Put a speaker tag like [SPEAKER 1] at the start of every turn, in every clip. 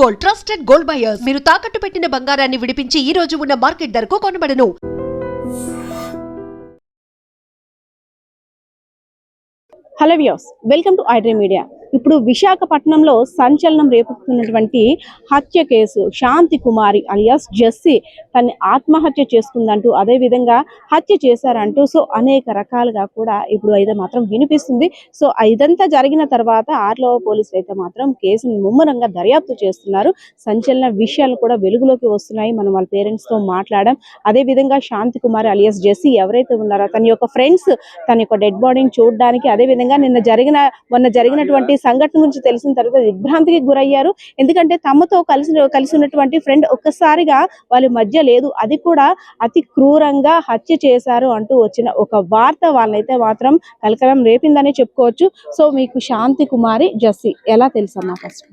[SPEAKER 1] Gold, trusted gold buyers. మీరు తాకట్టు పెట్టిన బంగారాన్ని విడిపించి ఈ రోజు ఉన్న మార్కెట్ ధరకు కొనబడను.
[SPEAKER 2] Hello views, welcome to iDream Media. ఇప్పుడు విశాఖపట్నంలో సంచలనం రేపుతున్నటువంటి హత్య కేసు. శాంతి కుమారి అలియాస్ జెస్సీ తన్ని ఆత్మహత్య చేసుకుందంటూ, అదేవిధంగా హత్య చేశారంటూ అనేక రకాలుగా కూడా ఇప్పుడు అయితే మాత్రం వినిపిస్తుంది. ఇదంతా జరిగిన తర్వాత ఆర్లో పోలీసులు అయితే మాత్రం కేసును ముమ్మరంగా దర్యాప్తు చేస్తున్నారు. సంచలన విషయాలు కూడా వెలుగులోకి వస్తున్నాయి. మనం వాళ్ళ పేరెంట్స్తో మాట్లాడాం. అదేవిధంగా శాంతి కుమారి అలియాస్ జెస్సీ ఎవరైతే ఉన్నారో తన యొక్క ఫ్రెండ్స్ తన యొక్క డెడ్ బాడీని చూడడానికి, అదేవిధంగా మొన్న జరిగినటువంటి సంఘటన గురించి తెలిసిన తర్వాత దిగ్భ్రాంతికి గురయ్యారు. ఎందుకంటే తమతో కలిసి ఉన్నటువంటి ఫ్రెండ్ ఒక్కసారిగా వాళ్ళ మధ్య లేదు, అది కూడా అతి క్రూరంగా హత్య చేశారు అంటూ వచ్చిన ఒక వార్త వాళ్ళైతే మాత్రం కలకలం రేపిందని చెప్పుకోవచ్చు. మీకు శాంతి కుమారి జెస్సీ ఎలా తెలుసమ్మా? ఫస్ట్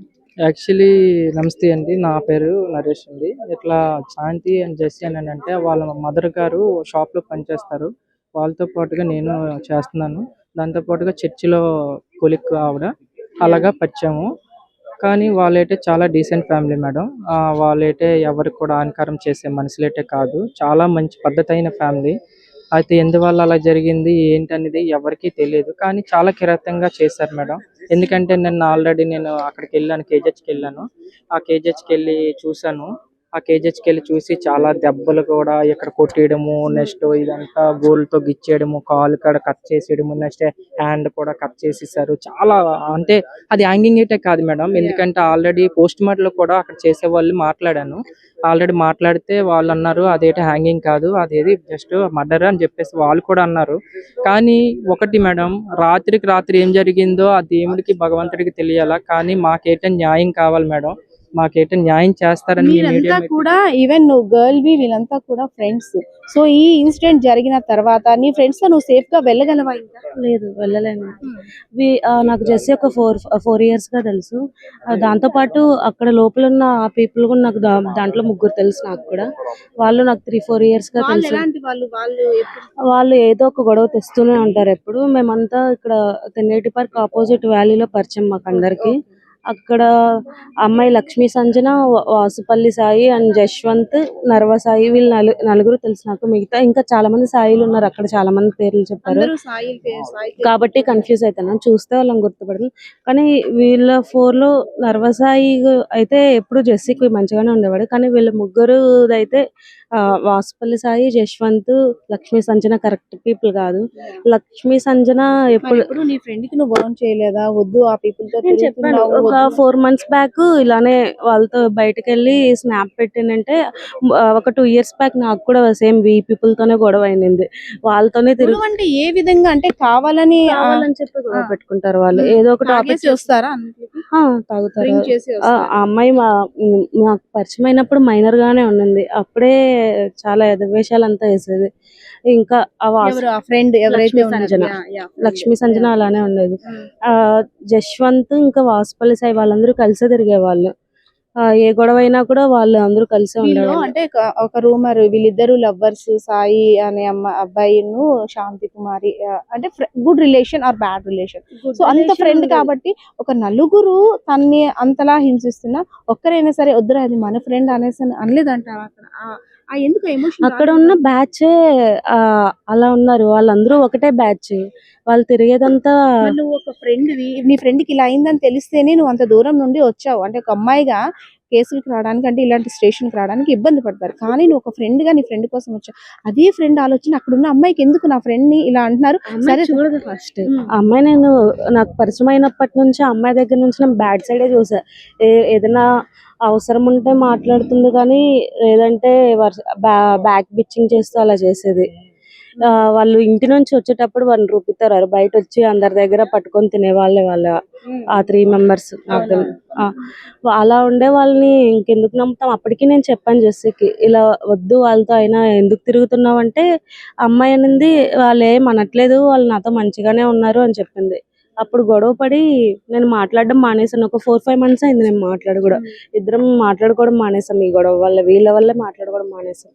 [SPEAKER 3] యాక్చువల్లీ నమస్తే అండి, నా పేరు నరేష్ అండి. ఇట్లా శాంతి అండ్ జెస్సీ అని అంటే వాళ్ళ మదర్ గారు షాప్లో పనిచేస్తారు. వాళ్ళతో పాటుగా నేను చేస్తున్నాను. దాంతోపాటుగా చర్చిలో కొలిక్ ఆవిడ, అలాగా పరిచయము. కానీ వాళ్ళైతే చాలా డీసెంట్ ఫ్యామిలీ మేడం. వాళ్ళైతే ఎవరికి కూడా హానికరం చేసే మనుషులైతే కాదు. చాలా మంచి పద్ధతి అయిన ఫ్యామిలీ. అయితే ఎందువల్ల అలా జరిగింది ఏంటనేది ఎవరికీ తెలియదు, కానీ చాలా కిరాతకంగా చేశారు మేడం. ఎందుకంటే ఆల్రెడీ నేను అక్కడికి వెళ్ళాను, కేజీహెచ్కి వెళ్ళాను. ఆ కేజీహెచ్కి వెళ్ళి చూశాను. ఆ కేజీహెచ్కి వెళ్ళి చూసి చాలా దెబ్బలు కూడా ఇక్కడ కొట్టేయడము, నెక్స్ట్ ఇదంతా గోల్డ్తో గిచ్చేయడము, కాలు కాడ కట్ చేసేయడము, నెక్స్ట్ హ్యాండ్ కూడా కట్ చేసేసారు. చాలా అంటే అది హ్యాంగింగ్ అయితే కాదు మేడం, ఎందుకంటే ఆల్రెడీ పోస్ట్ మార్టంలో కూడా అక్కడ చేసే వాళ్ళు మాట్లాడాను. ఆల్రెడీ మాట్లాడితే వాళ్ళు అన్నారు అదేంటి హ్యాంగింగ్ కాదు, అదేది జస్ట్ మర్డర్ అని చెప్పేసి వాళ్ళు కూడా అన్నారు. కానీ ఒకటి మేడం, రాత్రికి రాత్రి ఏం జరిగిందో ఆ దేవుడికి భగవంతుడికి తెలియాలా, కానీ మాకైతే న్యాయం కావాలి మేడం. మాకైతే న్యాయం చేస్తారని
[SPEAKER 2] కూడా, ఈవెన్ నువ్వు గర్ల్ బి వీళ్ళంతా కూడా ఫ్రెండ్స్. ఈ ఇన్సిడెంట్ జరిగిన తర్వాత నీ ఫ్రెండ్స్ తో నువ్వు సేఫ్ గా వెళ్ళగలవా?
[SPEAKER 4] లేదు, వెళ్ళలేను. నాకు జెస్సీ ఒక 4 years గా తెలుసు. దాంతో పాటు అక్కడ లోపల ఉన్న ఆ పీపుల్ కూడా నాకు దాంట్లో 3 తెలుసు. నాకు కూడా వాళ్ళు నాకు 3-4 years గా తెలుసు. వాళ్ళు ఏదో ఒక గొడవ తెస్తూనే ఉంటారు ఎప్పుడు. మేమంతా ఇక్కడ తెన్నేటి పార్క్ ఆపోజిట్ వ్యాలీలో పరిచయం మాకు అందరికి. అక్కడ అమ్మాయి లక్ష్మీ సంజన, వాసుపల్లి సాయి అండ్ జశ్వంత్, నర్వ సాయి, వీళ్ళు నలుగురు తెలుసు నాకు. మిగతా ఇంకా చాలా మంది సాయిలు ఉన్నారు అక్కడ, చాలా మంది పేర్లు చెప్పారు కాబట్టి కన్ఫ్యూజ్ అవుతాను. చూస్తే వాళ్ళని గుర్తుపడదు. కానీ వీళ్ళ 4లో నర్వ సాయి అయితే ఎప్పుడు జెస్సీకి మంచిగానే ఉండేవాడు. కానీ వీళ్ళ ముగ్గురు అయితే వాసుపల్లి సాయి, జశ్వంత్, లక్ష్మీ సంజన కరెక్ట్ పీపుల్ కాదు. లక్ష్మీ సంజన ఎప్పుడు
[SPEAKER 2] నీ ఫ్రెండ్ కి నువ్వు బాగుంది చేయలేదా? వద్దు ఆ పీపుల్ తో
[SPEAKER 4] చెప్పాను. ఒక 4 months బ్యాక్ ఇలానే వాళ్ళతో బయటకు వెళ్ళి స్నాప్ పెట్టినంటే, ఒక 2 years బ్యాక్ నాకు కూడా సేమ్ పీపుల్ తోనే గొడవ అయింది. వాళ్ళతోనే తిరుగు.
[SPEAKER 2] అంటే ఏ విధంగా అంటే కావాలని
[SPEAKER 4] చెప్పి గొడవ పెట్టుకుంటారు వాళ్ళు. ఏదో ఒక టాపిక్
[SPEAKER 2] చూస్తారా?
[SPEAKER 4] తాగుతారు. ఆ అమ్మాయి మాకు పరిచయం అయినప్పుడు మైనర్ గానే ఉన్నది. అప్పుడే చాలా ఎదవేషాలంతా వేసేది. ఇంకా
[SPEAKER 2] ఫ్రెండ్ ఎవరైతే
[SPEAKER 4] లక్ష్మీ సంజన అలానే ఉండేది. జశ్వంత్ ఇంకా వాసుపల్లి సాయి వాళ్ళందరూ కలిసే తిరిగేవాళ్ళు. ఏ గొడవ అయినా కూడా వాళ్ళు అందరూ కలిసే ఉండేవాళ్ళు.
[SPEAKER 2] అంటే ఒక రూమర్, వీళ్ళిద్దరు లవ్వర్స్, సాయి అనే అబ్బాయిను శాంతి కుమారి అంటే good relation or bad relation. అంత ఫ్రెండ్ కాబట్టి ఒక నలుగురు తన్ని అంతలా హింసిస్తున్నా ఒక్కరైనా సరే వద్దురా అది మన ఫ్రెండ్ అనేసి అనలేదంటారు. ఎందుకు ఎమోషన్?
[SPEAKER 4] అక్కడ ఉన్న బ్యాచ్ అలా ఉన్నారు. వాళ్ళందరూ ఒకటే బ్యాచ్. వాళ్ళు తిరిగేదంతా.
[SPEAKER 2] నువ్వు ఒక ఫ్రెండ్, నీ ఫ్రెండ్ కి ఇలా అయిందని తెలిస్తేనే నువ్వు అంత దూరం నుండి వచ్చావు. అంటే ఒక అమ్మాయిగా కేసులకు రావడానికి, అంటే ఇలాంటి స్టేషన్కి రావడానికి ఇబ్బంది పడతారు. కానీ నువ్వు ఒక ఫ్రెండ్ గా నీ ఫ్రెండ్ కోసం వచ్చావు. అదే ఫ్రెండ్ ఆలోచన అక్కడ ఉన్న అమ్మాయికి ఎందుకు నా ఫ్రెండ్ ని ఇలా అంటున్నారు?
[SPEAKER 4] సరే చూడదు. ఫస్ట్ అమ్మాయి నాకు పరిచయం అయినప్పటి నుంచి అమ్మాయి దగ్గర నుంచి నేను బ్యాడ్ సైడే చూసా. ఏదైనా అవసరం ఉంటే మాట్లాడుతుంది, కానీ లేదంటే బ్యాక్ బిచ్చింగ్ చేస్తూ అలా చేసేది. వాళ్ళు ఇంటి నుంచి వచ్చేటప్పుడు వాళ్ళని రూపిస్తారు. బయట వచ్చి అందరి దగ్గర పట్టుకొని తినేవాళ్ళే వాళ్ళు. ఆ 3 members అలా ఉండే వాళ్ళని ఇంకెందుకు నమ్ముతాం? అప్పటికి నేను చెప్పాను జెస్సీకి, ఇలా వద్దు వాళ్ళతో, అయినా ఎందుకు తిరుగుతున్నావు అంటే అమ్మాయి అనింది వాళ్ళు ఏం అనట్లేదు, వాళ్ళు నాతో మంచిగానే ఉన్నారు అని చెప్పింది. అప్పుడు గొడవ పడి నేను మాట్లాడడం మానేసాను. ఒక 4-5 months అయింది నేను మాట్లాడి కూడా. ఇద్దరం మాట్లాడుకోవడం మానేసాం. ఈ గొడవ వల్ల, వీళ్ళ వల్లే మాట్లాడుకోవడం మానేసాం.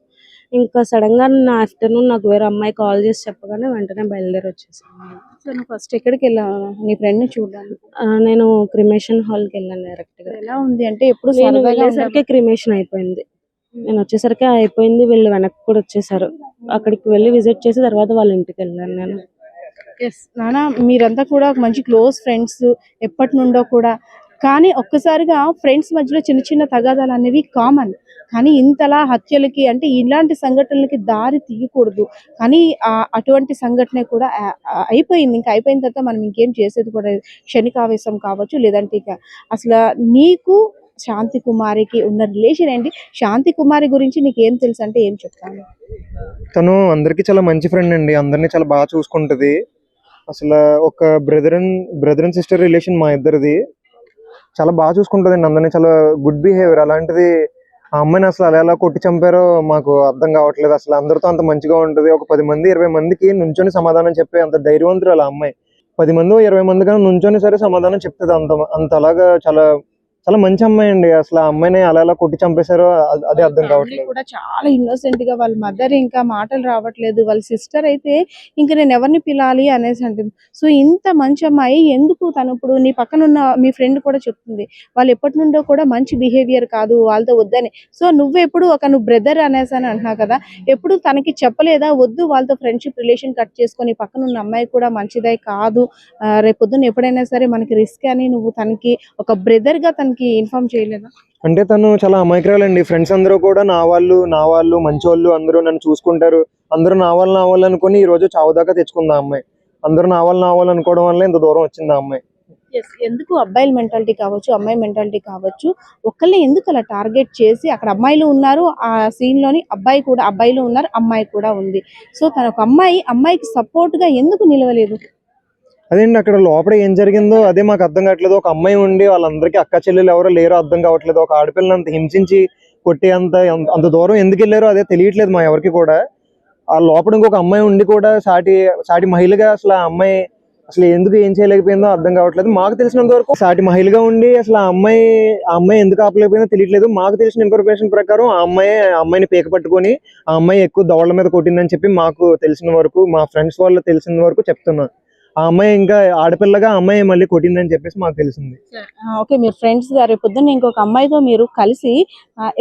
[SPEAKER 4] ఇంకా సడన్ గా నా ఆఫ్టర్నూన్ నాకు వేరే అమ్మాయి కాల్ చేసి చెప్పగానే వెంటనే బయలుదేరి వచ్చేసాను.
[SPEAKER 2] సో నువ్వు ఫస్ట్ ఎక్కడికి వెళ్ళావు నీ ఫ్రెండ్ ని చూడడానికి?
[SPEAKER 4] నేను క్రిమేషన్ హాల్ కి వెళ్ళాను డైరెక్ట్ గా.
[SPEAKER 2] ఎలా ఉంది అంటే ఎప్పుడు
[SPEAKER 4] నేను
[SPEAKER 2] సరదాగా
[SPEAKER 4] వెళ్ళేసరికి క్రిమేషన్ అయిపోయింది, నేను వచ్చేసరికి అయిపోయింది. వీళ్ళు వెనక్కి కూడా వచ్చేసారు. అక్కడికి వెళ్ళి విజిట్ చేసి తర్వాత వాళ్ళ ఇంటికి వెళ్ళాను నేను.
[SPEAKER 2] నాన్న మీరంతా కూడా మంచి క్లోజ్ ఫ్రెండ్స్ ఎప్పటి నుండో కూడా, కానీ ఒక్కసారిగా ఫ్రెండ్స్ మధ్యలో చిన్న చిన్న తగాదాలు అనేవి కామన్. కానీ ఇంతలా హత్యలకి అంటే ఇలాంటి సంఘటనలకి దారి తీయకూడదు. కానీ అటువంటి సంఘటన కూడా అయిపోయింది. ఇంకా అయిపోయిన తర్వాత మనం ఇంకేం చేసేది కూడా లేదు. క్షణికావేశం కావచ్చు, లేదంటే ఇక అసలు నీకు శాంతి కుమారికి ఉన్న రిలేషన్ ఏంటి? శాంతి కుమారి గురించి నీకు ఏం తెలుసు అంటే ఏం చెప్తాను?
[SPEAKER 5] తను అందరికి చాలా మంచి ఫ్రెండ్ అండి, అందరినీ చాలా బాగా చూసుకుంటది. అసలు ఒక బ్రదర్ అండ్ సిస్టర్ రిలేషన్ మా ఇద్దరిది. చాలా బాగా చూసుకుంటుందండి అందరినీ, చాలా గుడ్ బిహేవియర్. అలాంటిది ఆ అమ్మాయిని అసలు అలా ఎలా కొట్టి చంపారో మాకు అర్థం కావట్లేదు. అసలు అందరితో అంత మంచిగా ఉంటుంది. ఒక 10 మంది 20 మందికి నుంచొని సమాధానం చెప్పే అంత ధైర్యవంతురాలు ఆ అమ్మాయి. 10 మంది 20 మంది కానీ నుంచొని సరే సమాధానం చెప్తుంది. అంత అలాగా చాలా చాలా మంచి అమ్మాయి అండి. అసలు ఆ అమ్మాయిని అలా ఎలా కొట్టి చంపేశారో అదే అర్థం కావట్లేదు.
[SPEAKER 2] కూడా చాలా ఇన్నోసెంట్ గా వాళ్ళ మదర్ ఇంకా మాటలు రావట్లేదు, వాళ్ళ సిస్టర్ అయితే ఇంకా నేను ఎవరిని పిలాలి అనేసి అంటుంది. సో ఇంత మంచి అమ్మాయి ఎందుకు తను ఇప్పుడు నీ పక్కన ఉన్న మీ ఫ్రెండ్ కూడా చెప్తుంది వాళ్ళు ఎప్పటి నుండో కూడా మంచి బిహేవియర్ కాదు వాళ్ళతో వద్దని. సో నువ్వెప్పుడు నువ్వు బ్రదర్ అనేసి అని అంటున్నావు కదా, ఎప్పుడు తనకి చెప్పలేదా వద్దు వాళ్ళతో ఫ్రెండ్షిప్ రిలేషన్ కట్ చేసుకొని పక్కన ఉన్న అమ్మాయి కూడా మంచిదే కాదు, రేపొద్దున ఎప్పుడైనా సరే మనకి రిస్క్ అని నువ్వు తనకి ఒక బ్రదర్ గా తనకి ఇన్ఫార్మ్ చేయలేదా?
[SPEAKER 5] అంటే తను చాలా అమాయకురాలండి. ఫ్రెండ్స్ అందరూ కూడా నా వాళ్ళు మంచోళ్ళు, అందరూ నన్ను చూసుకుంటారు, అందరూ నా వాళ్ళు అనుకుని ఈ రోజు చావు దాకా తెచ్చుకుంది ఆ అమ్మాయి. అందరూ నా వాళ్ళు అనుకోవడం వల్ల ఇంత దూరం వచ్చింది ఆ అమ్మాయి.
[SPEAKER 2] ఎందుకు అబ్బాయిల మెంటాలిటీ కావచ్చు, అమ్మాయి మెంటాలిటీ కావచ్చు, ఒకళ్ళని ఎందుకు అలా టార్గెట్ చేసి, అక్కడ అమ్మాయిలు ఉన్నారు ఆ సీన్ లోని, అబ్బాయిలు ఉన్నారు, అమ్మాయి కూడా ఉంది. సో తన ఒక అమ్మాయికి సపోర్ట్ గా ఎందుకు నిలవలేదు?
[SPEAKER 5] అదేండి అక్కడ లోపల ఏం జరిగిందో అదే మాకు అర్థం కావట్లేదు. ఒక అమ్మాయి ఉండి వాళ్ళందరికీ అక్క చెల్లెలు ఎవరో లేరో అర్థం కావట్లేదు. ఒక ఆడపిల్లని అంత హింసించి కొట్టి అంత దూరం ఎందుకు వెళ్ళారో అదే తెలియట్లేదు మా ఎవరికి కూడా. ఆ లోపల ఇంకొక అమ్మాయి ఉండి కూడా సాటి మహిళగా అసలు ఆ అమ్మాయి అసలు ఎందుకు ఏం చేయలేకపోయిందో అర్థం కావట్లేదు. మాకు తెలిసినంత వరకు సాటి మహిళగా ఉండి అసలు ఆ అమ్మాయి ఎందుకు ఆపలేకపోయిందో తెలియట్లేదు. మాకు తెలిసిన ఇన్ఫర్మేషన్ ప్రకారం ఆ అమ్మాయిని పీక పట్టుకొని ఆ అమ్మాయి ఎక్కువ దవళ్ళ మీద కొట్టిందని చెప్పి మాకు తెలిసిన వరకు, మా ఫ్రెండ్స్ వాళ్ళు తెలిసిన వరకు చెప్తున్నా. ఆ అమ్మాయి ఇంకా ఆడపిల్లగా ఆ అమ్మాయి మళ్ళీ కొట్టిందని చెప్పేసి మాకు తెలిసింది.
[SPEAKER 2] ఓకే, మీరు ఫ్రెండ్స్ గారు పొద్దున్న ఇంకొక అమ్మాయితో మీరు కలిసి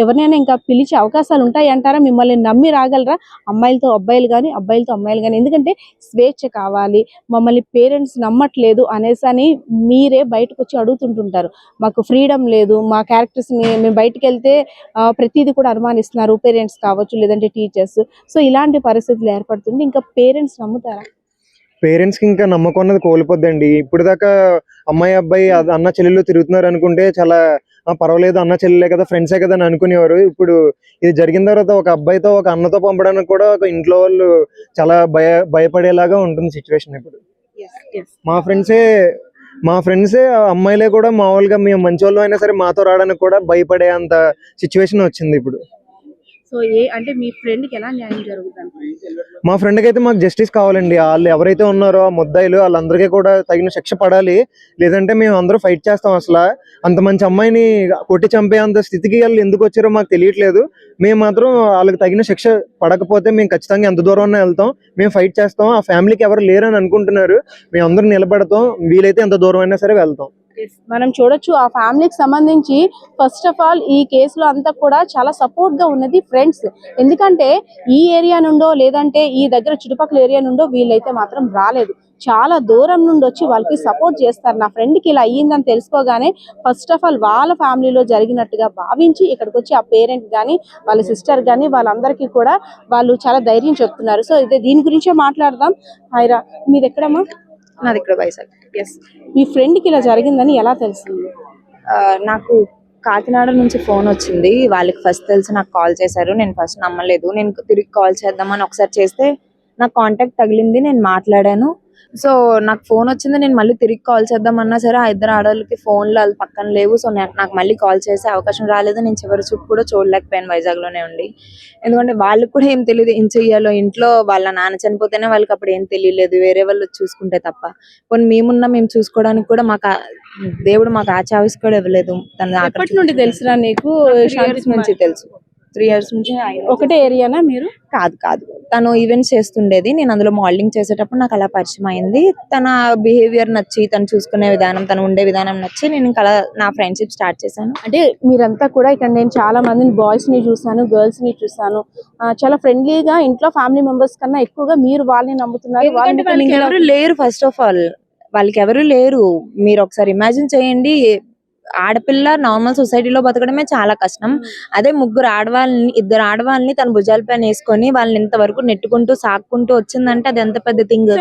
[SPEAKER 2] ఎవరినైనా ఇంకా పిలిచే అవకాశాలు ఉంటాయి అంటారా? మిమ్మల్ని నమ్మి రాగలరా అమ్మాయిలతో అబ్బాయిలు కానీ, అబ్బాయిలతో అమ్మాయిలు కానీ? ఎందుకంటే స్వేచ్ఛ కావాలి, మమ్మల్ని పేరెంట్స్ నమ్మట్లేదు అనేసి అని మీరే బయటకు వచ్చి అడుగుతుంటుంటారు. మాకు ఫ్రీడమ్ లేదు, మా క్యారెక్టర్స్ మేము బయటకు వెళ్తే ప్రతిదీ కూడా అనుమానిస్తున్నారు, పేరెంట్స్ కావచ్చు లేదంటే టీచర్స్. సో ఇలాంటి పరిస్థితులు ఏర్పడుతుంది, ఇంకా పేరెంట్స్ నమ్ముతారా?
[SPEAKER 5] పేరెంట్స్ కి ఇంకా నమ్మకం అన్నది కోల్పోద్దండి. ఇప్పుడు దాకా అమ్మాయి అబ్బాయి అన్న చెల్లెళ్ళు తిరుగుతున్నారు అనుకుంటే చాలా పర్వాలేదు, అన్న చెల్లెలే కదా, ఫ్రెండ్సే కదా అని అనుకునేవారు. ఇప్పుడు ఇది జరిగిన తర్వాత ఒక అబ్బాయితో ఒక అన్నతో పంపడానికి కూడా ఒక ఇంట్లో వాళ్ళు చాలా భయపడేలాగా ఉంటుంది సిచ్యువేషన్ ఇప్పుడు. మా ఫ్రెండ్సే అమ్మాయిలే కూడా మామూలుగా మేము మంచి వాళ్ళు అయినా సరే మాతో రావడానికి కూడా భయపడే అంత సిచ్యువేషన్ వచ్చింది ఇప్పుడు.
[SPEAKER 2] సో అంటే మీ ఫ్రెండ్ కి ఎలా న్యాయం జరుగుతుంది?
[SPEAKER 5] మా ఫ్రెండ్కి అయితే మాకు జస్టిస్ కావాలండి. వాళ్ళు ఎవరైతే ఉన్నారో ఆ ముద్దాయిలు వాళ్ళందరికీ కూడా తగిన శిక్ష పడాలి, లేదంటే మేము అందరూ ఫైట్ చేస్తాం. అసలు అంత మంచి అమ్మాయిని కొట్టి చంపే అంత స్థితికి వాళ్ళు ఎందుకు వచ్చారో మాకు తెలియట్లేదు. మేము మాత్రం వాళ్ళకి తగిన శిక్ష పడకపోతే మేము ఖచ్చితంగా ఎంత దూరం వెళ్తాం, మేము ఫైట్ చేస్తాం. ఆ ఫ్యామిలీకి ఎవరు లేరని అనుకుంటున్నారు, మేము అందరూ నిలబడతాం, వీలైతే ఎంత దూరం అయినా సరే వెళ్తాం.
[SPEAKER 2] మనం చూడొచ్చు ఆ ఫ్యామిలీకి సంబంధించి ఫస్ట్ ఆఫ్ ఆల్ ఈ కేసులో అంతా కూడా చాలా సపోర్ట్ గా ఉన్నది ఫ్రెండ్స్. ఎందుకంటే ఈ ఏరియా నుండో లేదంటే ఈ దగ్గర చుట్టుపక్కల ఏరియా నుండో వీళ్ళైతే మాత్రం రాలేదు, చాలా దూరం నుండి వచ్చి వాళ్ళకి సపోర్ట్ చేస్తారు. నా ఫ్రెండ్ కి ఇలా అయ్యిందని తెలుసుకోగానే ఫస్ట్ ఆఫ్ ఆల్ వాళ్ళ ఫ్యామిలీలో జరిగినట్టుగా భావించి ఇక్కడికి వచ్చి ఆ పేరెంట్ కానీ వాళ్ళ సిస్టర్ కానీ వాళ్ళందరికీ కూడా వాళ్ళు చాలా ధైర్యం చెప్తున్నారు. సో ఇదే దీని గురించే మాట్లాడదాం. హైరా, మీది ఎక్కడమ్మా?
[SPEAKER 6] నాది ఇక్కడ వైజాగ్.
[SPEAKER 2] మీ ఫ్రెండ్ కి ఇలా జరిగిందని ఎలా తెలిసింది?
[SPEAKER 6] నాకు కాకినాడ నుంచి ఫోన్ వచ్చింది, వాళ్ళకి ఫస్ట్ తెలిసి నాకు కాల్ చేశారు. నేను ఫస్ట్ నమ్మలేదు, నేను తిరిగి కాల్ చేద్దామని ఒకసారి చేస్తే నాకు కాంటాక్ట్ తగిలింది, నేను మాట్లాడాను. సో నాకు ఫోన్ వచ్చింది, నేను మళ్ళీ తిరిగి కాల్ చేద్దామన్నా సరే ఆ ఇద్దరు ఆడవాళ్ళకి ఫోన్లు వాళ్ళు పక్కన లేవు. సో నాకు మళ్ళీ కాల్ చేసే అవకాశం రాలేదు. నేను చివరి చూపు కూడా చూడలేకపోయాను వైజాగ్లోనే ఉండి. ఎందుకంటే వాళ్ళకి కూడా ఏం తెలియదు ఏం చెయ్యాలో. ఇంట్లో వాళ్ళ నాన్న చనిపోతేనే వాళ్ళకి అప్పుడు ఏం తెలియలేదు, వేరే వాళ్ళు చూసుకుంటే తప్ప. కొన్ని మేము చూసుకోవడానికి కూడా దేవుడు మాకు ఆ చాయిస్ కూడా ఇవ్వలేదు.
[SPEAKER 2] ఎప్పటి నుండి తెలుసురా నీకు?
[SPEAKER 6] నుంచి తెలుసు. 3 years నుంచి
[SPEAKER 2] ఒకటే ఏరియానా మీరు?
[SPEAKER 6] కాదు కాదు, తను ఈవెంట్స్ చేస్తుండేది, నేను అందులో మోడలింగ్ చేసేటప్పుడు నాకు అలా పరిచయం అయింది. తన బిహేవియర్ నచ్చి, తను చూసుకునే విధానం, తను ఉండే విధానం నచ్చి నేను ఇంకా అలా నా ఫ్రెండ్షిప్ స్టార్ట్ చేశాను.
[SPEAKER 2] అంటే మీరంతా కూడా ఇక్కడ నేను చాలా మందిని బాయ్స్ ని చూసాను, గర్ల్స్ ని చూసాను, చాలా ఫ్రెండ్లీగా ఇంట్లో ఫ్యామిలీ మెంబర్స్ కన్నా ఎక్కువగా మీరు వాళ్ళని నమ్ముతున్నారు.
[SPEAKER 6] ఎందుకంటే వాళ్ళకి ఎవరు లేరు, ఫస్ట్ ఆఫ్ ఆల్ వాళ్ళకి ఎవరు లేరు. మీరు ఒకసారి ఇమాజిన్ చేయండి, ఆడపిల్ల నార్మల్ సొసైటీలో బతకడమే చాలా కష్టం. అదే ఇద్దరు ఆడవాళ్ళని తన భుజాలపైన వేసుకొని వాళ్ళని ఇంతవరకు నెట్టుకుంటూ సాక్కుంటూ వచ్చిందంటే అది ఎంత పెద్ద థింగ్.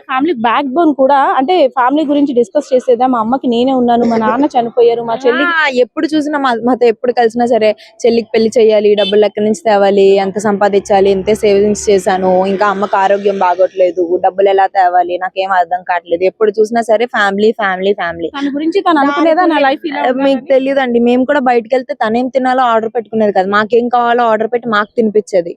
[SPEAKER 2] ఫ్యామిలీ బ్యాక్ బోన్ కూడా, అంటే ఫ్యామిలీ గురించి డిస్కస్ చేసేదా, మా అమ్మకి నేనే ఉన్నాను, మా నాన్న చనిపోయారు, మా చెల్లి
[SPEAKER 6] ఎప్పుడు చూసినా మాతో ఎప్పుడు కలిసినా సరే చెల్లికి పెళ్లి చేయాలి, డబ్బులు ఎక్కడి నుంచి తేవాలి, ఎంత సంపాదించాలి, ఇంతే సేవింగ్స్ చేశాను, ఇంకా అమ్మకి ఆరోగ్యం బాగోట్లేదు, డబ్బులు ఎలా తేవాలి, నాకేం అర్థం కావట్లేదు, ఎప్పుడు చూసినా సరే ఫ్యామిలీ ఫ్యామిలీ ఫ్యామిలీ.
[SPEAKER 2] తన గురించి తను అనుకునేదా నా లైఫ్
[SPEAKER 6] మీకు తెలియదండి, మేము కూడా బయటకు వెళ్తే తనేం తినాలో ఆర్డర్ పెట్టుకునేది కాదు, మాకేం కావాలో ఆర్డర్ పెట్టి మాకు తినిపించేది.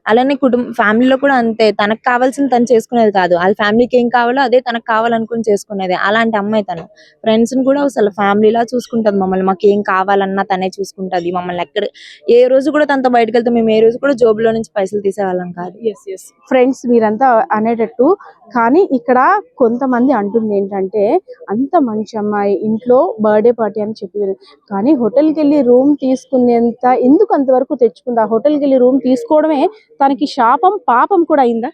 [SPEAKER 6] అలానే ఫ్యామిలీలో కూడా అంతే, తనకు కావాల్సింది తను చేసుకునేది కాదు, వాళ్ళ ఫ్యామిలీకి ఏం కావాలో అదే తనకు కావాలనుకుని చేసుకునేది. అలాంటి అమ్మాయి తను. ఫ్రెండ్స్ ని కూడా అసలు ఫ్యామిలీలా చూసుకుంటది మమ్మల్ని, మాకు ఏం కావాలన్నా తనే చూసుకుంటది మమ్మల్ని. ఏ రోజు కూడా తనతో బయటకు వెళ్తే మేము ఏ రోజు కూడా జోబులో నుంచి పైసలు తీసేవాళ్ళం కాదు.
[SPEAKER 2] ఫ్రెండ్స్ మీరంతా అనేటట్టు, కానీ ఇక్కడ కొంతమంది అంటుంది ఏంటంటే, అంత మంచి అమ్మాయి, ఇంట్లో బర్త్డే పార్టీ అని చెప్పి, కానీ హోటల్కి వెళ్ళి రూమ్ తీసుకునేంత ఎందుకు అంతవరకు తెచ్చుకుంది? ఆ హోటల్కి వెళ్ళి రూమ్ తీసుకోవడమే తనకి శాపం పాపం కూడా అయిందా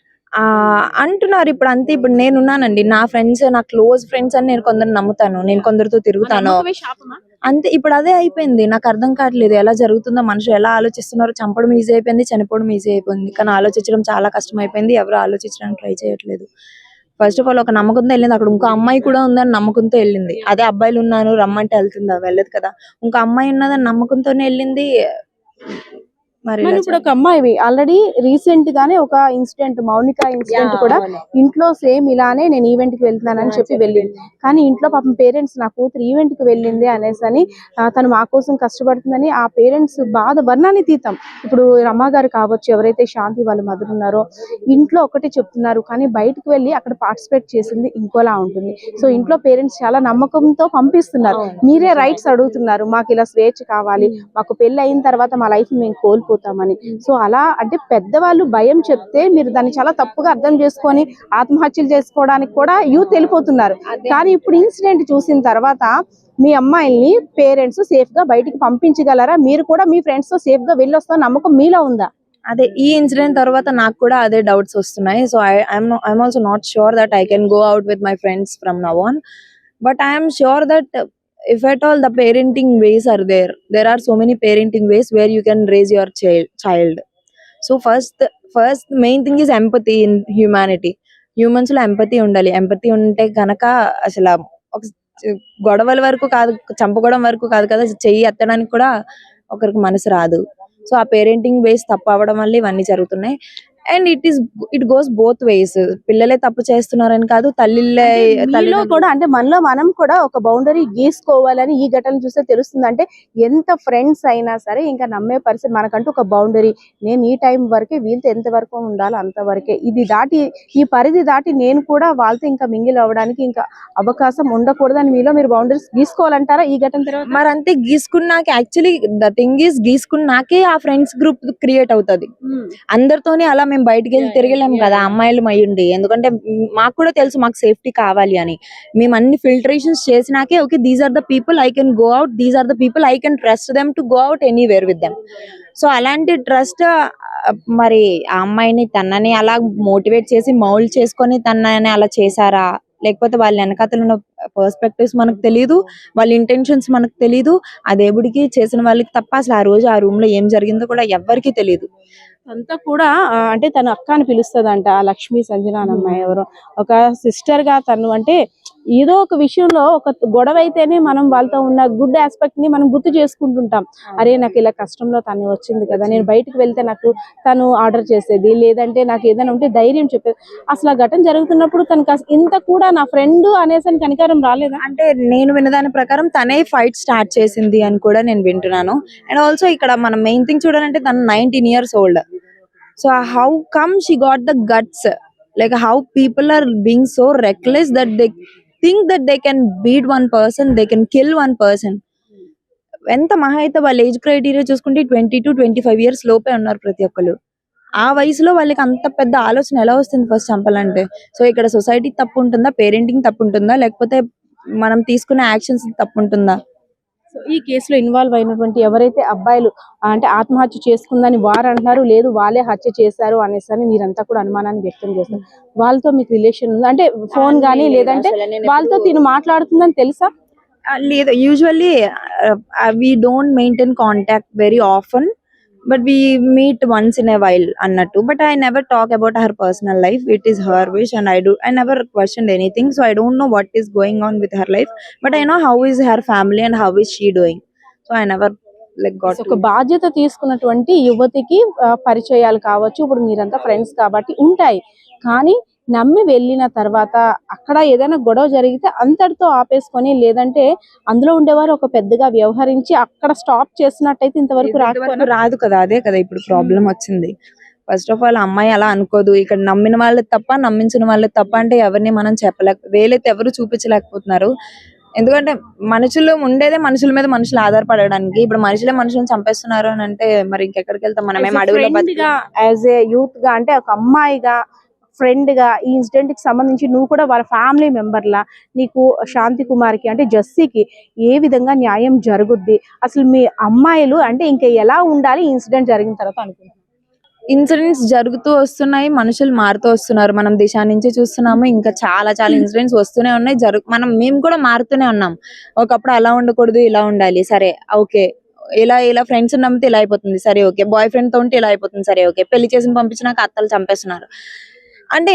[SPEAKER 6] అంటున్నారు ఇప్పుడు. అంతే, ఇప్పుడు నేనున్నానండి, నా ఫ్రెండ్స్, నా క్లోజ్ ఫ్రెండ్స్ అని నేను కొందరు నమ్ముతాను, నేను కొందరితో తిరుగుతాను అంతే. ఇప్పుడు అదే అయిపోయింది, నాకు అర్థం కావట్లేదు ఎలా జరుగుతుందో, మనుషులు ఎలా ఆలోచిస్తున్నారో. చంపడం ఈజీ అయిపోయింది, చనిపోవడం ఈజీ అయిపోయింది, కానీ ఆలోచించడం చాలా కష్టం అయిపోయింది. ఎవరు ఆలోచించడానికి ట్రై చేయట్లేదు. ఫస్ట్ ఆఫ్ ఆల్ ఒక నమ్మకంతో వెళ్ళింది, అక్కడ ఇంకో అమ్మాయి కూడా ఉందని నమ్మకంతో వెళ్ళింది. అదే అబ్బాయిలు ఉన్నాను రమ్మంటే వెళ్తుందా? వెళ్ళదు కదా. ఇంకో అమ్మాయి ఉన్నదని నమ్మకంతోనే వెళ్ళింది. మరి
[SPEAKER 2] ఇప్పుడు ఒక అమ్మాయి ఆల్రెడీ రీసెంట్ గానే ఒక ఇన్సిడెంట్, మౌనిక ఇన్సిడెంట్ కూడా ఇంట్లో సేమ్ ఇలానే నేను ఈవెంట్ కి వెళ్తున్నానని చెప్పి వెళ్ళింది. కానీ ఇంట్లో పాపం పేరెంట్స్ నా కూతురు ఈవెంట్ కి వెళ్ళింది అనేసి అని, తను మా కోసం కష్టపడుతుందని ఆ పేరెంట్స్ బాధ వర్ణాన్ని తీతాం. ఇప్పుడు రమ్మ గారు కావచ్చు, ఎవరైతే శాంతి వాళ్ళ మదర్ ఉన్నారో, ఇంట్లో ఒకటి చెప్తున్నారు, కానీ బయటకు వెళ్ళి అక్కడ పార్టిసిపేట్ చేసింది ఇంకోలా ఉంటుంది. సో ఇంట్లో పేరెంట్స్ చాలా నమ్మకంతో పంపిస్తున్నారు, మీరే రైట్స్ అడుగుతున్నారు, మాకు ఇలా స్వేచ్ఛ కావాలి, మాకు పెళ్లి అయిన తర్వాత మా లైఫ్ మేము కోల్పోతామని. సో అలా అంటే పెద్దవాళ్ళు భయం చెప్తే మీరు దాన్ని చాలా తప్పుగా అర్థం చేసుకొని ఆత్మహత్యలు చేసుకోవడానికి కూడా యూత్ వెళ్ళిపోతున్నారు. కానీ ఇప్పుడు ఇన్సిడెంట్ చూసిన తర్వాత మీ అమ్మాయిల్ని పేరెంట్స్ సేఫ్ గా బయటికి పంపించగలరా? మీరు కూడా మీ ఫ్రెండ్స్ తో సేఫ్ గా వెళ్ళొస్తా నమ్మకం మీలో ఉందా?
[SPEAKER 6] అదే, ఈ ఇన్సిడెంట్ తర్వాత నాకు కూడా అదే డౌట్స్ వస్తున్నాయి. So I'm also not sure that I can go out with my friends from now on. But I'm sure that if at all the parenting ways are there are so many parenting ways where you can raise your child. So first main thing is empathy in humanity. Humans లో empathy ఉండాలి. empathy ఉంటే గనక అసలు ఒక గొడవల వరకు కాదు, చంపుకోవడం వరకు కాదు కదా, చెయ్యి ఎత్తడానికి కూడా ఒకరికి మనసు రాదు. సో ఆ పేరెంటింగ్ వేస్ తప్పు అవ్వడం వల్ల ఇవన్నీ జరుగుతున్నాయి. And it goes both ways. పిల్లలే తప్పు చేస్తున్నారని కాదు, తల్లిలో
[SPEAKER 2] కూడా, అంటే మనలో మనం కూడా ఒక బౌండరీ గీసుకోవాలని ఈ ఘటన చూస్తే తెలుస్తుంది. అంటే ఎంత ఫ్రెండ్స్ అయినా సరే ఇంకా నమ్మే పరిస్థితి, మనకంటూ ఒక బౌండరీ, నేను ఈ టైం వరకే వీళ్ళతో ఎంత వరకు ఉండాలో అంతవరకే, ఇది దాటి ఈ పరిధి దాటి నేను కూడా వాళ్ళతో ఇంకా మింగిల్ అవ్వడానికి ఇంకా అవకాశం ఉండకూడదని మీలో మీరు బౌండరీస్ గీసుకోవాలంటారా ఈ ఘటన తర్వాత?
[SPEAKER 6] మరి అంతే, గీసుకున్నాక యాక్చువల్లీ ద థింగ్ ఈస్ గీసుకున్నాకే ఆ ఫ్రెండ్స్ గ్రూప్ క్రియేట్ అవుతుంది. అందరితోనే అలా మేము బయటకు వెళ్ళి తిరగలేము కదా అమ్మాయిలు అయ్యుండి, ఎందుకంటే మాకు కూడా తెలుసు మాకు సేఫ్టీ కావాలి అని. మేము అన్ని ఫిల్టరేషన్స్ చేసినాకే okay, these are the people I can go out, these are the people I can trust them to go out anywhere with them. So అలాంటి ట్రస్ట్ మరి ఆ అమ్మాయిని తనని అలా మోటివేట్ చేసి మౌల్డ్ చేసుకొని తనని అలా చేశారా, లేకపోతే వాళ్ళ వెనకాతలు ఉన్న పర్స్పెక్టివ్స్ మనకు తెలియదు, వాళ్ళ ఇంటెన్షన్స్ మనకు తెలియదు. ఆ దేవుడికి చేసిన వాళ్ళకి తప్ప అసలు ఆ రోజు ఆ రూమ్ లో ఏం జరిగిందో కూడా ఎవ్వరికి తెలియదు.
[SPEAKER 2] అంతా కూడా అంటే తన అక్క అని పిలుస్తుందంట, లక్ష్మీ సంజన అని అమ్మాయి, ఎవరో ఒక సిస్టర్ గా తను. అంటే ఏదో ఒక విషయంలో ఒక గొడవ అయితేనే మనం వాళ్ళతో ఉన్న గుడ్ ఆస్పెక్ట్ ని మనం గుర్తు చేసుకుంటుంటాం. అరే నాకు ఇలా కష్టంలో తను వచ్చింది కదా, నేను బయటకు వెళ్తే నాకు తను ఆర్డర్ చేసేది, లేదంటే నాకు ఏదైనా ఉంటే ధైర్యం చెప్పేది. అసలు ఆ ఘటన జరుగుతున్నప్పుడు తనకు ఇంత కూడా నా ఫ్రెండ్ అనేసి కనికారం రాలేదా?
[SPEAKER 6] అంటే నేను విన్నదాని ప్రకారం తనే ఫైట్ స్టార్ట్ చేసింది అని కూడా నేను వింటున్నాను. అండ్ ఆల్సో ఇక్కడ మనం మెయిన్ థింగ్ చూడాలంటే తను 19 years old. So how come she got the guts? Like how people are being so reckless that they think that they can beat one person, they can kill one person. ఎంత మహా అయితే వాళ్ళ age criteria చూసుకుంటే 20 to 25 years లోపే ఉన్నారు ప్రతి ఒక్కరు. ఆ వయసులో వాళ్ళకి అంత పెద్ద ఆలోచన ఎలా వస్తుంది ఫస్ట్ చంపాలంటే? సో ఇక్కడ సొసైటీ తప్పు ఉంటుందా, పేరెంటింగ్ తప్పు ఉంటుందా, లేకపోతే మనం తీసుకునే యాక్షన్స్ తప్పు ఉంటుందా?
[SPEAKER 2] సో ఈ కేసులో ఇన్వాల్వ్ అయినటువంటి ఎవరైతే అబ్బాయిలు అంటే ఆత్మహత్య చేసుకుందని వారు అంటున్నారు, లేదు వాళ్ళే హత్య చేశారు అనేసి అని మీరంతా కూడా అనుమానాన్ని వ్యక్తం చేస్తారు. వాళ్ళతో మీకు రిలేషన్ ఉందా? అంటే ఫోన్ గానీ లేదంటే వాళ్ళతో తిను మాట్లాడుతుందని తెలుసా?
[SPEAKER 6] లేదు, usually we don't maintain contact very often, but we meet once in a while అన్నట్టు. But I never talk about her personal life. It is her wish and I never questioned anything, so I don't know what is going on with her life, but I know how is her family and how is she doing, so I never like got
[SPEAKER 2] ఒక బాధ్యత తీసుకున్నటువంటి యువతికి పరిచయాలు కావచ్చు, ఇప్పుడు మీరంతా friends కాబట్టి ఉంటాయి, కానీ నమ్మి వెళ్ళిన తర్వాత అక్కడ ఏదైనా గొడవ జరిగితే అంతటితో ఆపేసుకొని, లేదంటే అందులో ఉండేవారు ఒక పెద్దగా వ్యవహరించి అక్కడ స్టాప్ చేసినట్టయితే ఇంతవరకు
[SPEAKER 6] రాదు కదా. అదే కదా ఇప్పుడు ప్రాబ్లం వచ్చింది. ఫస్ట్ ఆఫ్ ఆల్ అమ్మాయి అలా అనుకోదు. ఇక్కడ నమ్మిన వాళ్ళకి తప్ప, నమ్మించిన వాళ్ళకి తప్ప అంటే ఎవరిని మనం వేలైతే ఎవరు చూపించలేకపోతున్నారు. ఎందుకంటే మనుషులు ఉండేదే మనుషుల మీద మనుషులు ఆధారపడడానికి. ఇప్పుడు మనుషులే మనుషులను చంపేస్తున్నారు అని అంటే మరి ఇంకెక్కడికి వెళ్తాం? మనమేం అడవిలో
[SPEAKER 2] యాజ్ ఏ యూత్ గా, అంటే ఒక అమ్మాయిగా, ఫ్రెండ్ గా ఈ ఇన్సిడెంట్ కి సంబంధించి నువ్వు కూడా వాళ్ళ ఫ్యామిలీ మెంబర్ లా నీకు శాంతి కుమార్కి అంటే జస్సీకి ఏ విధంగా న్యాయం జరుగుద్ది? అసలు మీ అమ్మాయిలు అంటే ఇంకా ఎలా ఉండాలి ఇన్సిడెంట్ జరిగిన తర్వాత అనుకుంటున్నాను?
[SPEAKER 6] ఇన్సిడెంట్స్ జరుగుతూ వస్తున్నాయి, మనుషులు మారుతూ వస్తున్నారు. మనం దిశ నుంచి చూస్తున్నాము, ఇంకా చాలా చాలా ఇన్సిడెంట్స్ వస్తూనే ఉన్నాయి. మేము కూడా మారుతూనే ఉన్నాం. ఒకప్పుడు అలా ఉండకూడదు, ఇలా ఉండాలి, సరే ఓకే, ఇలా ఫ్రెండ్స్ నమ్మితే ఇలా అయిపోతుంది, సరే ఓకే, బాయ్ ఫ్రెండ్ తో ఉంటే ఇలా అయిపోతుంది, సరే ఓకే, పెళ్లి చేసి పంపించినాక అత్తలు చంపేస్తున్నారు. అంటే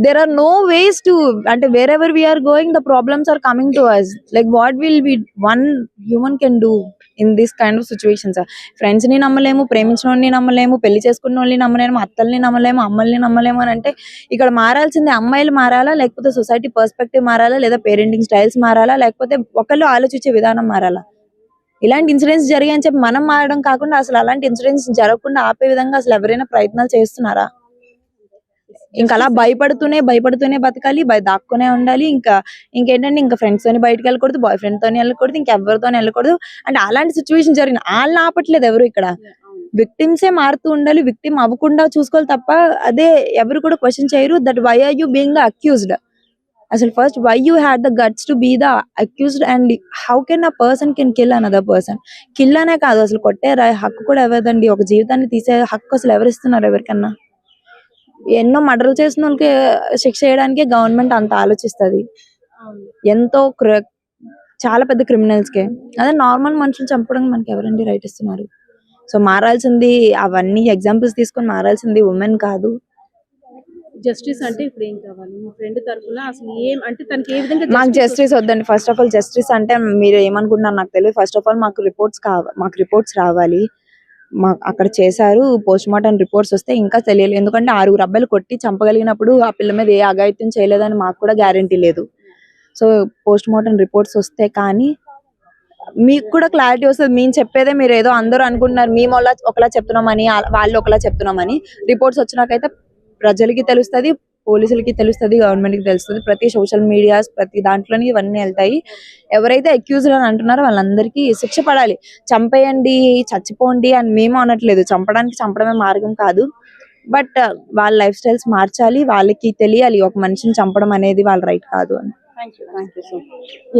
[SPEAKER 6] there are no ways to, అంటే wherever we are going the problems are coming to us. Like what will we one human can do in this kind of situations? Friends ని నమ్మలేము, ప్రేమించిన వాళ్ళని నమ్మలేము, పెళ్లి చేసుకున్న వాళ్ళని నమ్మలేము, అత్తల్ని నమ్మలేము, అమ్మల్ని నమ్మలేము అని అంటే ఇక్కడ మారాల్సింది అమ్మాయిలు మారాలా, లేకపోతే సొసైటీ పర్స్పెక్టివ్ మారాలా, లేదా పేరెంటింగ్ స్టైల్స్ మారాలా, లేకపోతే ఒకళ్ళు ఆలోచించే విధానం మారాలా? ఇలాంటి ఇన్సిడెంట్స్ జరిగాయని చెప్పి మనం మారడం కాకుండా అసలు అలాంటి ఇన్సిడెంట్స్ జరగకుండా ఆపే విధంగా అసలు ఎవరైనా ప్రయత్నాలు చేస్తున్నారా? ఇంకా అలా భయపడుతూనే బతకాలి, దాక్కునే ఉండాలి. ఇంకేంటంటే ఇంకా ఫ్రెండ్స్ తోని బయటకు వెళ్ళకూడదు, బాయ్ ఫ్రెండ్ తోని వెళ్ళకూడదు, ఇంకెవరితోని వెళ్ళకూడదు. అంటే అలాంటి సిచ్యువేషన్ జరిగిన వాళ్ళని ఆపట్లేదు ఎవరు ఇక్కడ. విక్టిమ్సే మారుతూ ఉండాలి, విక్టిమ్ అవ్వకుండా చూసుకోవాలి తప్ప అదే ఎవరు కూడా క్వశ్చన్ చేయరు that why are you being the accused. అసలు first why you had the guts to be the accused and how can a person can kill another person? Kill అనే కాదు, అసలు కొట్టే హక్కు కూడా ఎవరిదండి? ఒక జీవితాన్ని తీసే హక్కు అసలు ఎవరిస్తున్నారు ఎవరికన్నా? ఎన్నో మర్డర్లు చేసిన వాళ్ళకి శిక్ష చేయడానికే గవర్నమెంట్ అంత ఆలోచిస్తుంది, ఎంతో చాలా పెద్ద క్రిమినల్స్ కే. అదే నార్మల్ మనుషులు చంపడానికి మనకి ఎవరండి రైట్ ఇస్తున్నారు? సో మారాల్సింది, అవన్నీ ఎగ్జాంపుల్స్ తీసుకొని మారాల్సింది ఉమెన్ కాదు.
[SPEAKER 2] జస్టిస్ అంటే ఇప్పుడు ఏం కావాలి మీ ఫ్రెండ్ తరఫున? అసలు ఏం అంటే తనకి ఏ విధంగా
[SPEAKER 6] మాకు జస్టిస్ వద్దండి. ఫస్ట్ ఆఫ్ ఆల్ జస్టిస్ అంటే మీరు ఏమనుకుంటున్నారు నాకు తెలియదు. ఫస్ట్ ఆఫ్ ఆల్ మాకు రిపోర్ట్స్ రావాలి. అక్కడ చేశారు, పోస్ట్ మార్టం రిపోర్ట్స్ వస్తే ఇంకా తెలియదు. ఎందుకంటే 6 అబ్బాయిలు కొట్టి చంపగలిగినప్పుడు ఆ పిల్ల మీద ఏ అఘాయిత్యం చేయలేదని మాకు కూడా గ్యారంటీ లేదు. సో పోస్ట్ మార్టం రిపోర్ట్స్ వస్తే కానీ మీకు కూడా క్లారిటీ వస్తుంది. మేము చెప్పేదే మీరు ఏదో అందరూ అనుకుంటున్నారు మేము ఒకలా చెప్తున్నామని, వాళ్ళు ఒకలా చెప్తున్నామని. రిపోర్ట్స్ వచ్చినాకైతే ప్రజలకి తెలుస్తుంది, పోలీసులకి తెలుస్తుంది, గవర్నమెంట్ కి తెలుస్తుంది. ప్రతి సోషల్ మీడియాస్ ప్రతి దాంట్లోని ఇవన్నీ వెళ్తాయి. ఎవరైతే అక్యూజ్డ్ అని అంటున్నారో వాళ్ళందరికీ శిక్ష పడాలి. చంపేయండి, చచ్చిపోండి అని మేము అనట్లేదు. చంపడమే మార్గం కాదు. బట్ వాళ్ళ లైఫ్ స్టైల్స్ మార్చాలి, వాళ్ళకి తెలియాలి ఒక మనిషిని చంపడం అనేది వాళ్ళ రైట్ కాదు అని.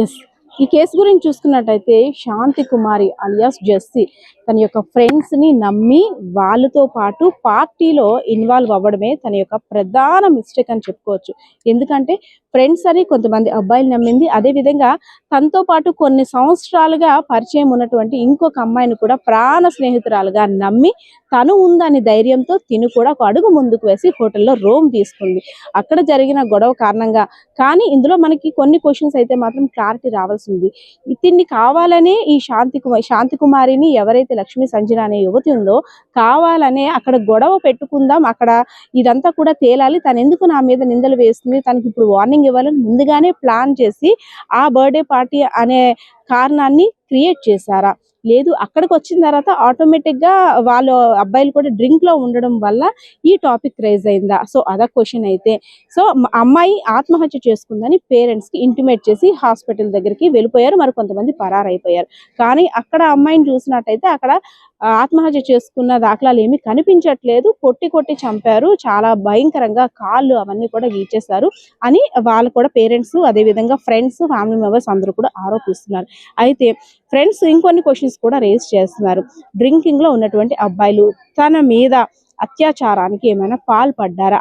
[SPEAKER 2] ఎస్, ఈ కేసు గురించి చూసుకున్నట్టయితే శాంతి కుమారి అలియాస్ జెస్సీ తన యొక్క ఫ్రెండ్స్ ని నమ్మి వాళ్ళతో పాటు పార్టీలో ఇన్వాల్వ్ అవ్వడమే తన యొక్క ప్రధాన మిస్టేక్ అని చెప్పుకోవచ్చు. ఎందుకంటే ఫ్రెండ్స్ అని కొంతమంది అబ్బాయిలు నమ్మింది, అదే విధంగా తనతో పాటు కొన్ని సంవత్సరాలుగా పరిచయం ఉన్నటువంటి ఇంకొక అమ్మాయిని కూడా ప్రాణ స్నేహితురాలుగా నమ్మి తను ఉందని ధైర్యంతో తిను కూడా ఒక అడుగు ముందుకు వేసి హోటల్లో రూమ్ తీసుకుంది. అక్కడ జరిగిన గొడవ కారణంగా. కానీ ఇందులో మనకి కొన్ని క్వశ్చన్స్ అయితే మాత్రం క్లారిటీ రావాల్సింది. ఇతన్ని కావాలనే ఈ శాంతి కుమారిని ఎవరైతే లక్ష్మీ సంజన అనే యువతి ఉందో కావాలనే అక్కడ గొడవ పెట్టుకుందాం, అక్కడ ఇదంతా కూడా తేలాలి, తను ఎందుకు నా మీద నిందలు వేస్తుంది, తనకి ఇప్పుడు వార్నింగ్ ఇవ్వాలని ముందుగానే ప్లాన్ చేసి ఆ బర్త్డే పార్టీ అనే కారణాన్ని క్రియేట్ చేశారా? లేదు అక్కడికి వచ్చిన తర్వాత ఆటోమేటిక్ గా వాళ్ళు అబ్బాయిలు కూడా డ్రింక్ లో ఉండడం వల్ల ఈ టాపిక్ రైజ్ అయిందా? సో అదొక క్వశ్చన్ అయితే. సో అమ్మాయి ఆత్మహత్య చేసుకుందని పేరెంట్స్ కి ఇంటిమేట్ చేసి హాస్పిటల్ దగ్గరికి వెళ్ళిపోయారు. మరి కొంతమంది పరారైపోయారు. కానీ అక్కడ అమ్మాయిని చూసినట్టయితే అక్కడ ఆత్మహత్య చేసుకున్న దాఖలాలు ఏమీ కనిపించట్లేదు. కొట్టి కొట్టి చంపారు, చాలా భయంకరంగా కాళ్ళు అవన్నీ కూడా గీచేశారు అని వాళ్ళు కూడా పేరెంట్స్, అదే విధంగా ఫ్రెండ్స్, ఫ్యామిలీ మెంబర్స్ అందరూ కూడా ఆరోపిస్తున్నారు. అయితే ఫ్రెండ్స్ ఇంకొన్ని క్వశ్చన్స్ కూడా రేస్ చేస్తున్నారు. డ్రింకింగ్ లో ఉన్నటువంటి అబ్బాయిలు తన మీద అత్యాచారానికి ఏమైనా పాల్పడ్డారా?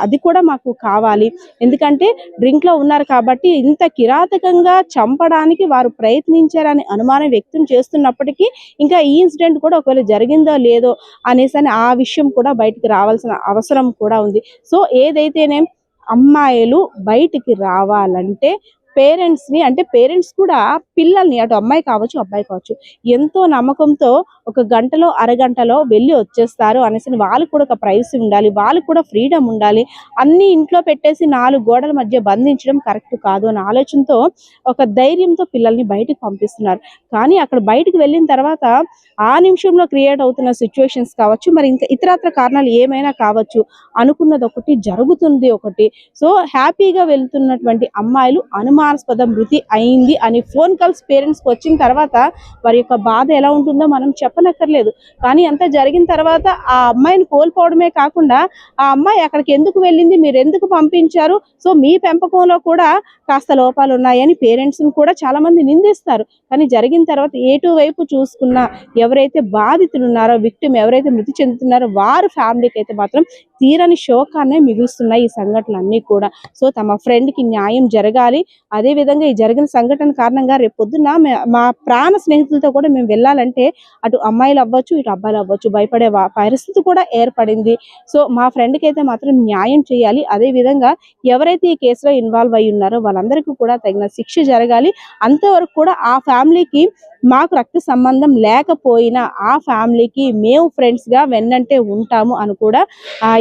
[SPEAKER 2] అది కూడా మాకు కావాలి. ఎందుకంటే డ్రింక్ లో ఉన్నారు కాబట్టి ఇంత కిరాతకంగా చంపడానికి వారు ప్రయత్నించారని అనుమానం వ్యక్తం చేస్తున్నప్పటికీ ఇంకా ఈ ఇన్సిడెంట్ కూడా ఒకవేళ జరిగిందో లేదో అనేసి ఆ విషయం కూడా బయటికి రావాల్సిన అవసరం కూడా ఉంది. సో ఏదైతేనే అమ్మాయిలు బయటికి రావాలంటే పేరెంట్స్ కూడా పిల్లల్ని, అటు అమ్మాయి కావచ్చు అబ్బాయి కావచ్చు, ఎంతో నమ్మకంతో ఒక గంటలో అరగంటలో వెళ్ళి వచ్చేస్తారు అనేసి వాళ్ళకి కూడా ఒక ప్రైవసీ ఉండాలి, వాళ్ళకి కూడా ఫ్రీడమ్ ఉండాలి. అన్ని ఇంట్లో పెట్టేసి 4 గోడల మధ్య బంధించడం కరెక్ట్ కాదు అనే ఆలోచనతో ఒక ధైర్యంతో పిల్లల్ని బయటికి పంపిస్తున్నారు. కానీ అక్కడ బయటికి వెళ్ళిన తర్వాత ఆ నిమిషంలో క్రియేట్ అవుతున్న సిచ్యువేషన్స్ కావచ్చు, మరి ఇంకా ఇతరత్ర కారణాలు ఏమైనా కావచ్చు, అనుకున్నది ఒకటి జరుగుతుంది ఒకటి. సో హ్యాపీగా వెళ్తున్నటువంటి అమ్మాయిలు అనుమానాస్పద మృతి అయింది అని ఫోన్ కాల్స్ పేరెంట్స్ కి వచ్చిన తర్వాత వారి యొక్క బాధ ఎలా ఉంటుందో మనం చెప్పనక్కర్లేదు. కానీ అంతా జరిగిన తర్వాత ఆ అమ్మాయిని కోల్పోవడమే కాకుండా ఆ అమ్మాయి అక్కడికి ఎందుకు వెళ్ళింది, మీరు ఎందుకు పంపించారు, సో మీ పెంపకంలో కూడా కాస్త లోపాలు ఉన్నాయని పేరెంట్స్ కూడా చాలా మంది నిందిస్తారు. కానీ జరిగిన తర్వాత ఏటు వైపు చూసుకున్నా ఎవరైతే బాధితులు ఉన్నారో, విక్టిమ్ ఎవరైతే మృతి చెందుతున్నారో వారి ఫ్యామిలీకి అయితే మాత్రం తీరని శోకాన్నే మిగులుస్తున్నాయి ఈ సంఘటనలన్నీ కూడా. సో తమ ఫ్రెండ్ కి న్యాయం జరగాలి. అదే విధంగా ఈ జరిగిన సంఘటన కారణంగా రేపు పొద్దున్న మా ప్రాణ స్నేహితులతో కూడా మేము వెళ్ళాలంటే అటు అమ్మాయిలు అవ్వచ్చు, ఇటు అబ్బాయిలు అవ్వచ్చు, భయపడే పరిస్థితి కూడా ఏర్పడింది. సో మా ఫ్రెండ్ కి అయితే మాత్రం న్యాయం చేయాలి. అదే విధంగా ఎవరైతే ఈ కేసులో ఇన్వాల్వ్ అయి ఉన్నారో వాళ్ళందరికీ కూడా తగిన శిక్ష జరగాలి. అంతవరకు కూడా ఆ ఫ్యామిలీకి మాకు రక్త సంబంధం లేకపోయినా ఆ ఫ్యామిలీకి మేము ఫ్రెండ్స్ గా వెన్నంటే ఉంటాము అని కూడా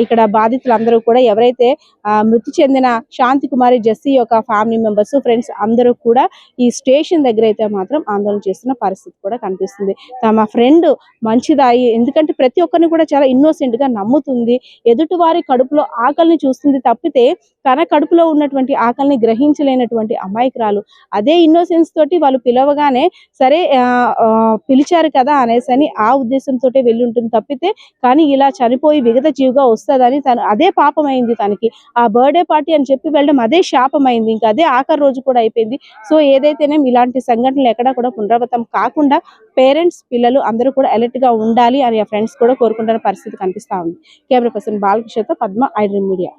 [SPEAKER 2] ఇక్కడ బాధితులందరూ కూడా ఎవరైతే మృతి చెందిన శాంతి కుమారి జెస్సీ యొక్క ఫ్యామిలీ మెంబర్స్, ఫ్రెండ్స్ అందరూ కూడా ఈ స్టేషన్ దగ్గర అయితే మాత్రం ఆందోళన చేస్తున్న పరిస్థితి కూడా కనిపిస్తుంది. తమ ఫ్రెండ్ మంచిదాయి, ఎందుకంటే ప్రతి ఒక్కరిని కూడా చాలా ఇన్నోసెంట్ గా నమ్ముతుంది, ఎదుటి వారి కడుపులో ఆకలిని చూస్తుంది తప్పితే తన కడుపులో ఉన్నటువంటి ఆకలిని గ్రహించలేనటువంటి అమాయకురాలు. అదే ఇన్నోసెన్స్ తోటి వాళ్ళు పిలవగానే సరే పిలిచారు కదా అనేసి ఆ ఉద్దేశంతో వెళ్ళి ఉంటుంది తప్పితే, కానీ ఇలా చనిపోయి విగత జీవిగా వస్తుందని తను అదే పాపమైంది తనకి. ఆ బర్త్డే పార్టీ అని చెప్పి వెళ్ళడం అదే శాపమైంది, ఇంకా అదే ఆఖరి రోజు కూడా అయిపోయింది. సో ఏదైతేనే ఇలాంటి సంఘటనలు ఎక్కడా కూడా పునరావృతం కాకుండా పేరెంట్స్, పిల్లలు అందరూ కూడా అలర్ట్ గా ఉండాలి అని ఫ్రెండ్స్ కూడా కోరుకుంటున్న పరిస్థితి కనిపిస్తా ఉంది. కెమెరా పర్సన్ బాలకృష్ణతో పద్మ, ఐడ్రీమ్ మీడియా.